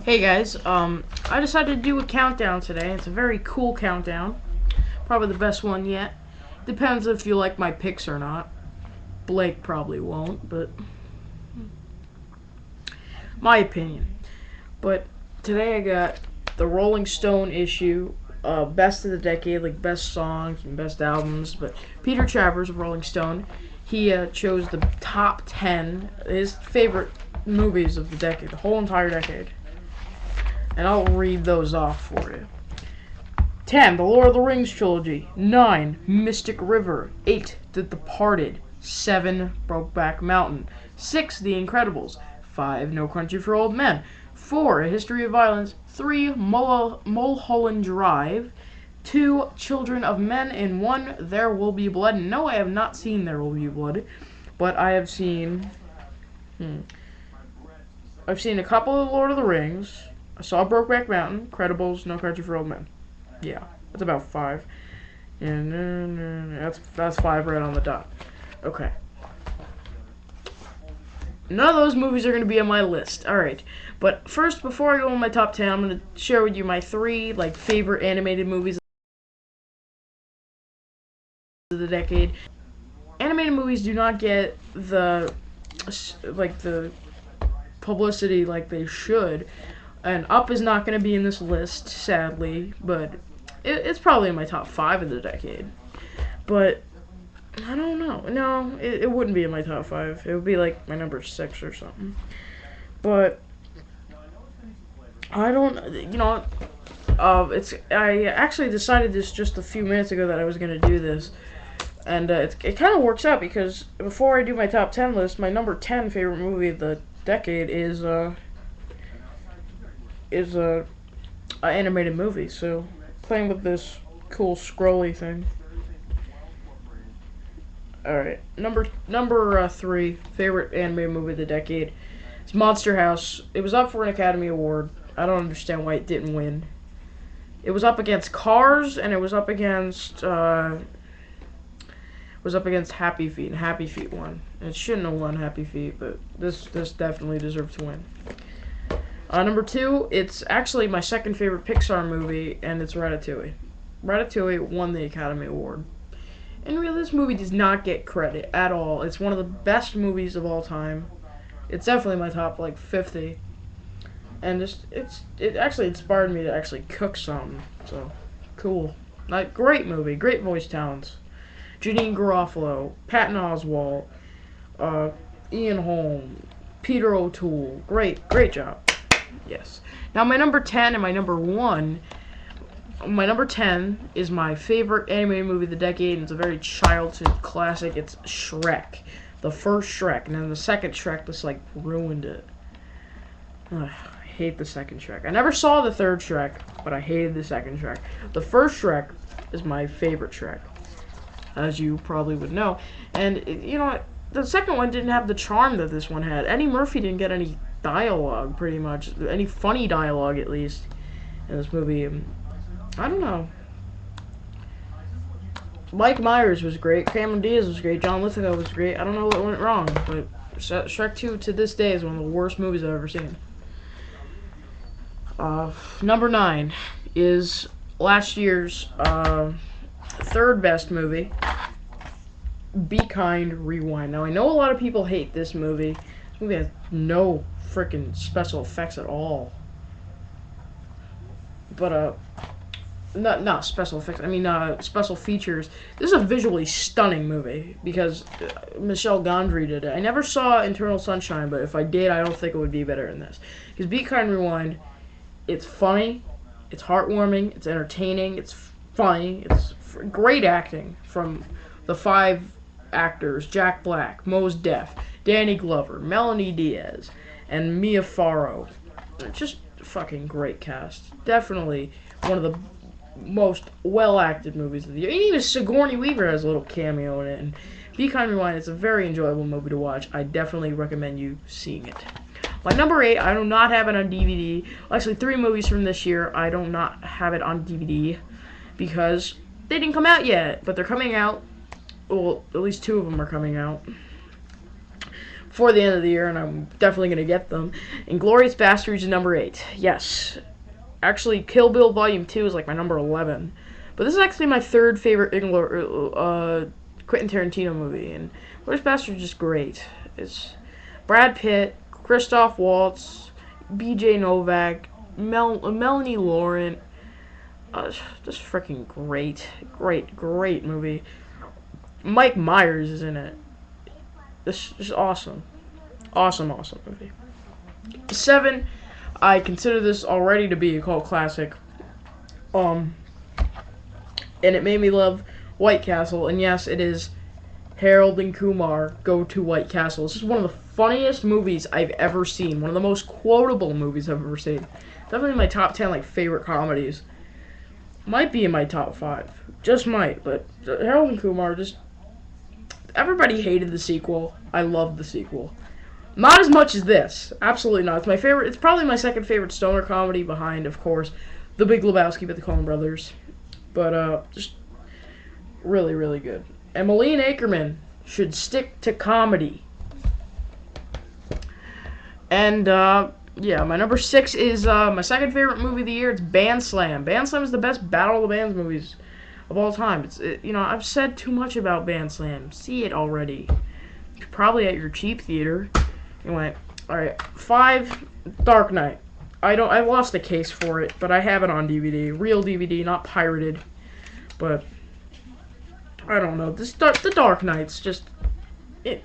Hey guys, I decided to do a countdown today. It's a very cool countdown. Probably the best one yet. Depends if you like my picks or not. Blake probably won't, but my opinion. But today I got the Rolling Stone issue, best of the decade, like best songs and best albums. But Peter Travers of Rolling Stone, he chose the top 10, his favorite movies of the decade, the whole entire decade. And I'll read those off for you. 10. The Lord of the Rings trilogy. 9. Mystic River. 8. The Departed. 7. Brokeback Mountain. 6. The Incredibles. 5. No Country for Old Men. 4. A History of Violence. 3. Mulholland Drive. 2. Children of Men. And 1. There Will Be Blood. No, I have not seen There Will Be Blood, but I have seen... I've seen a couple of Lord of the Rings. I saw Brokeback Mountain, Credibles, No Country for Old Men. Yeah, that's about 5. And that's 5 right on the dot. Okay. None of those movies are going to be on my list. Alright. But first, before I go on my top 10, I'm going to share with you my 3 favorite animated movies of the decade. Animated movies do not get the publicity like they should. And Up is not going to be in this list, sadly, but it's probably in my top 5 of the decade. But I don't know. No, it wouldn't be in my top 5. It would be like my number 6 or something. But I don't, I actually decided this just a few minutes ago that I was going to do this. And it kind of works out because before I do my top 10 list, my number 10 favorite movie of the decade is a animated movie. So playing with this cool scrolly thing. All right, number 3 favorite animated movie of the decade. It's Monster House. It was up for an Academy Award. I don't understand why it didn't win. It was up against Cars, and it was up against Happy Feet, and Happy Feet won. And it shouldn't have won Happy Feet, but this definitely deserved to win. Number 2, it's actually my second favorite Pixar movie, and it's Ratatouille. Ratatouille won the Academy Award. And really, this movie does not get credit at all. It's one of the best movies of all time. It's definitely my top 50. And it actually inspired me to actually cook something. So cool. Great movie, great voice talents. Janine Garofalo, Patton Oswalt, Ian Holm, Peter O'Toole. Great job. Yes. Now my number 10 and my number 1. My number 10 is my favorite animated movie of the decade, and it's a very childhood classic. It's Shrek. The first Shrek, and then the second Shrek just ruined it. Ugh, I hate the second Shrek. I never saw the third Shrek, but I hated the second Shrek. The first Shrek is my favorite Shrek, as you probably would know. And the second one didn't have the charm that this one had. Eddie Murphy didn't get any dialogue, pretty much. Any funny dialogue, at least, in this movie. I don't know. Mike Myers was great. Cameron Diaz was great. John Lithgow was great. I don't know what went wrong, but Shrek 2 to this day is one of the worst movies I've ever seen. Number 9 is last year's third best movie, Be Kind, Rewind. Now, I know a lot of people hate this movie. This movie has no freaking special effects at all. But, not special effects, I mean, special features. This is a visually stunning movie because Michel Gondry did it. I never saw Eternal Sunshine, but if I did, I don't think it would be better than this. Because Be Kind, Rewind, it's funny, it's heartwarming, it's entertaining, it's funny, it's great acting from the 5 actors: Jack Black, Mos Def, Danny Glover, Melanie Diaz, and Mia Farrow. Just fucking great cast. Definitely one of the most well-acted movies of the year. And even Sigourney Weaver has a little cameo in it. And Be Kind, Rewind, it's a very enjoyable movie to watch. I definitely recommend you seeing it. My number 8, I do not have it on DVD. Actually, 3 movies from this year, I do not have it on DVD because they didn't come out yet. But they're coming out. Well, at least 2 of them are coming out. before the end of the year, and I'm definitely going to get them. Inglourious Basterds is number 8. Yes. Actually, Kill Bill Volume 2 is like my number 11. But this is actually my third favorite Quentin Tarantino movie, and Inglourious Basterds is just great. It's Brad Pitt, Christoph Waltz, B.J. Novak, Melanie Laurent. Just freaking great. Great movie. Mike Myers is in it. This is awesome. Awesome movie. 7, I consider this already to be a cult classic. And it made me love White Castle, and yes, it is Harold and Kumar Go to White Castle. This is one of the funniest movies I've ever seen. One of the most quotable movies I've ever seen. Definitely my top 10 favorite comedies. Might be in my top 5. Just might, but Harold and Kumar just... Everybody hated the sequel. I loved the sequel. Not as much as this. Absolutely not. It's my favorite. It's probably my second favorite stoner comedy behind, of course, The Big Lebowski by the Coen Brothers. But, just really good. And Malin Akerman should stick to comedy. And, yeah, my number 6 is my second favorite movie of the year. It's Band Slam. Band Slam is the best Battle of the Bands movies of all time. I've said too much about Band Slam. See it already. Probably at your cheap theater. Anyway, alright. 5, Dark Knight. I lost a case for it, but I have it on DVD. Real DVD, not pirated. But I don't know. The Dark Knight's just...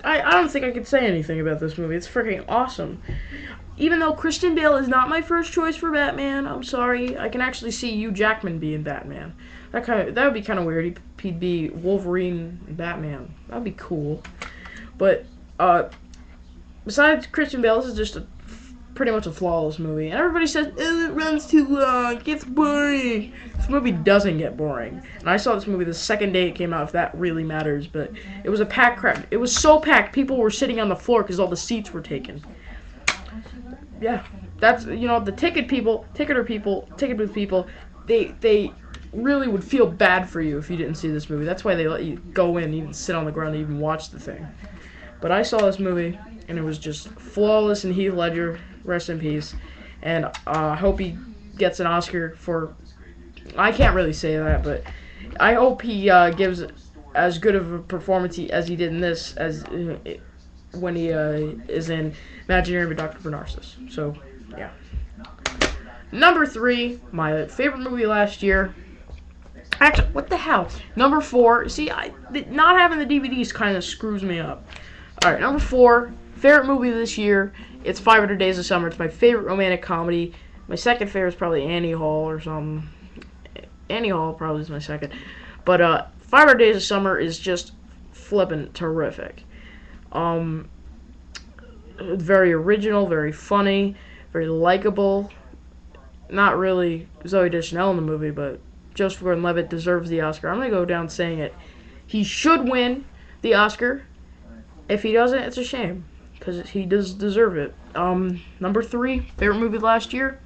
I don't think I could say anything about this movie. It's freaking awesome. Even though Christian Bale is not my first choice for Batman, I'm sorry. I can actually see Hugh Jackman being Batman. That would be kind of weird. He'd be Wolverine and Batman. That'd be cool. But besides Christian Bale, this is just pretty much a flawless movie. And everybody says, oh, it runs too long, it gets boring. This movie doesn't get boring. And I saw this movie the second day it came out, if that really matters. But it was a packed crowd. It was so packed, people were sitting on the floor because all the seats were taken. Yeah, that's, the ticket booth people, they really would feel bad for you if you didn't see this movie. That's why they let you go in, even sit on the ground, and even watch the thing. But I saw this movie, and it was just flawless, and Heath Ledger, rest in peace. And I hope he gets an Oscar for... I can't really say that, but I hope he gives as good of a performance as he did in this as when he is in Imaginary with Dr. Narcissus. So, yeah. Number 3, my favorite movie last year. Actually, what the hell? Number 4. See, not having the DVDs kind of screws me up. Alright, number 4. Favorite movie this year. It's 500 Days of Summer. It's my favorite romantic comedy. My second favorite is probably Annie Hall or something. Annie Hall probably is my second. But 500 Days of Summer is just flippin' terrific. Very original, very funny, very likable. Not really Zooey Deschanel in the movie, but Joseph Gordon-Levitt deserves the Oscar. I'm going to go down saying it. He should win the Oscar. If he doesn't, it's a shame, because he does deserve it. Number 3, favorite movie last year,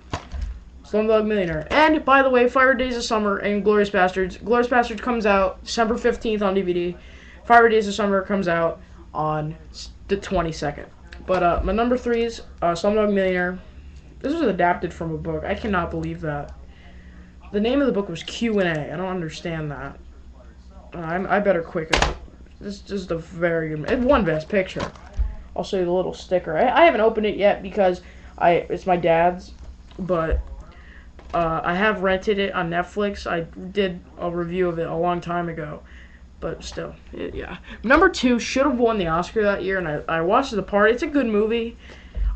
Slumdog Millionaire. And, by the way, 500 Days of Summer and Glorious Bastards. Glorious Bastards comes out December 15th on DVD. 500 Days of Summer comes out on the 22nd. But my number 3 is Slumdog Millionaire. This was adapted from a book. I cannot believe that. The name of the book was Q&A. I don't understand that. I better quick it. This is just a very good... It won Best Picture. I'll show you the little sticker. I haven't opened it yet because it's my dad's, but I have rented it on Netflix. I did a review of it a long time ago, but still, yeah. Number 2 should have won the Oscar that year, and I watched The Part. It's a good movie.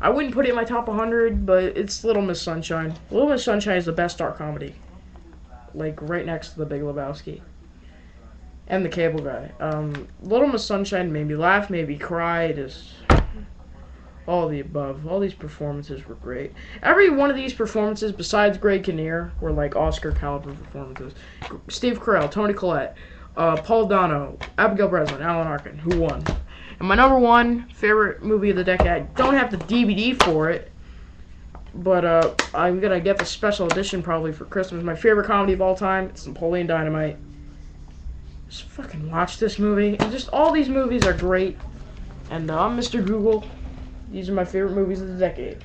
I wouldn't put it in my top 100, but it's Little Miss Sunshine. Little Miss Sunshine is the best dark comedy, like right next to The Big Lebowski. And The Cable Guy. Little Miss Sunshine made me laugh, made me cry, just all of the above. All these performances were great. Every one of these performances, besides Greg Kinnear, were like Oscar caliber performances. Steve Carell, Toni Collette, Paul Dano, Abigail Breslin, Alan Arkin, who won. And my number 1 favorite movie of the decade, I don't have the DVD for it, but I'm going to get the special edition probably for Christmas. My favorite comedy of all time, it's Napoleon Dynamite. Just fucking watch this movie. And just all these movies are great. And I'm Mr. Google. These are my favorite movies of the decade.